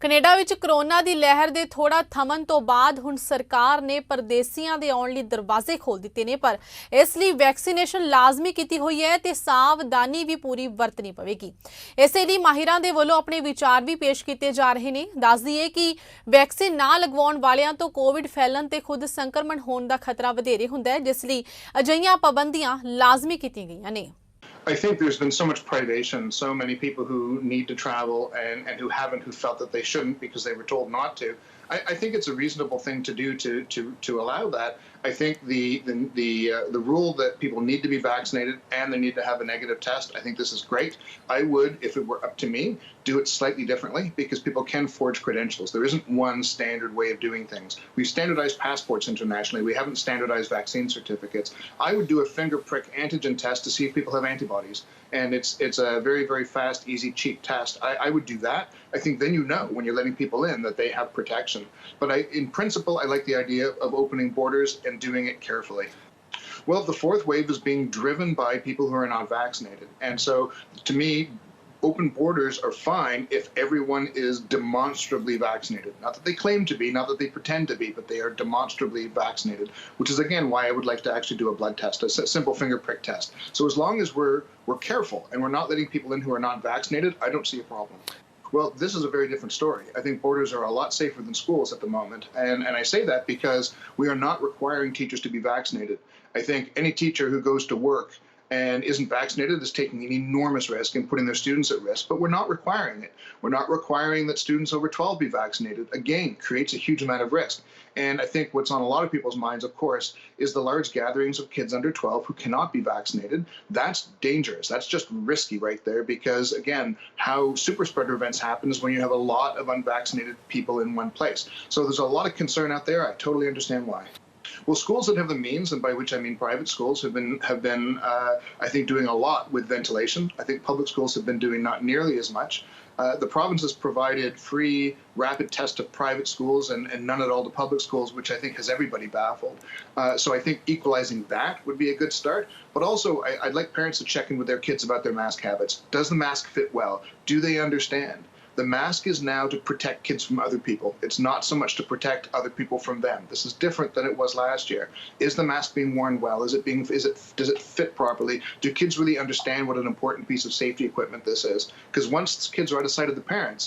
Canada ਵਿੱਚ corona ਦੀ ਲਹਿਰ ਦੇ ਥੋੜਾ ਥਮਨ ਤੋਂ ਬਾਅਦ ਹੁਣ ਸਰਕਾਰ ਨੇ ਪਰਦੇਸੀਆਂ ਦੇ ਆਉਣ ਲਈ ਦਰਵਾਜ਼ੇ ਖੋਲ ਦਿੱਤੇ ਨੇ, ਪਰ ਇਸ ਲਈ ਵੈਕਸੀਨੇਸ਼ਨ ਲਾਜ਼ਮੀ ਕੀਤੀ ਹੋਈ ਹੈ ਤੇ ਸਾਵਧਾਨੀ ਵੀ ਪੂਰੀ ਵਰਤਣੀ ਪਵੇਗੀ। ਇਸੇ ਲਈ ਮਾਹਿਰਾਂ ਦੇ ਵੱਲੋਂ ਆਪਣੇ ਵਿਚਾਰ ਵੀ ਪੇਸ਼ ਕੀਤੇ ਜਾ ਰਹੇ ਨੇ। ਦੱਸ ਦਈਏ ਕਿ ਵੈਕਸੀਨ ਨਾ ਲਗਵਾਉਣ ਵਾਲਿਆਂ ਤੋਂ ਕੋਵਿਡ ਫੈਲਣ ਤੇ ਖੁਦ ਸੰਕਰਮਣ ਹੋਣ ਦਾ ਖਤਰਾ ਵਧੇਰੇ ਹੁੰਦਾ ਹੈ, ਜਿਸ ਲਈ ਅਜਿਹੀਆਂ ਪਾਬੰਦੀਆਂ ਲਾਜ਼ਮੀ ਕੀਤੀਆਂ ਗਈਆਂ ਨੇ। I think there's been so much privation, so many people who need to travel and who haven't, who felt that they shouldn't because they were told not to. I think it's a reasonable thing to do to allow that. I think the rule that people need to be vaccinated and they need to have a negative test, I think this is great. I would, if it were up to me, do it slightly differently because people can forge credentials. There isn't one standard way of doing things. We've standardized passports internationally. We haven't standardized vaccine certificates. I would do a finger prick antigen test to see if people have antibodies. And it's a very, very fast, easy, cheap test. I would do that. I think then you know when you're letting people in that they have protection. But in principle, I like the idea of opening borders and doing it carefully. Well, the fourth wave is being driven by people who are not vaccinated. And so, to me, open borders are fine if everyone is demonstrably vaccinated. Not that they claim to be, not that they pretend to be, but they are demonstrably vaccinated, which is, again, why I would like to actually do a blood test, a simple finger prick test. So as long as we're careful and we're not letting people in who are not vaccinated, I don't see a problem. Well, this is a very different story. I think borders are a lot safer than schools at the moment. And I say that because we are not requiring teachers to be vaccinated. I think any teacher who goes to work and isn't vaccinated is taking an enormous risk and putting their students at risk, but we're not requiring it. We're not requiring that students over 12 be vaccinated. Again, creates a huge amount of risk. And I think what's on a lot of people's minds, of course, is the large gatherings of kids under 12 who cannot be vaccinated. That's dangerous. That's just risky right there because, again, how super spreader events happen is when you have a lot of unvaccinated people in one place. So there's a lot of concern out there. I totally understand why. Well, schools that have the means, and by which I mean private schools, have been I think, doing a lot with ventilation. I think public schools have been doing not nearly as much. The province has provided free rapid tests to private schools and none at all to public schools, which I think has everybody baffled. So I think equalizing that would be a good start. But also, I'd like parents to check in with their kids about their mask habits. Does the mask fit well? Do they understand? The mask is now to protect kids from other people. It's not so much to protect other people from them. This is different than it was last year. Is the mask being worn well? Does it fit properly? Do kids really understand what an important piece of safety equipment this is? Because once kids are out of sight of the parents,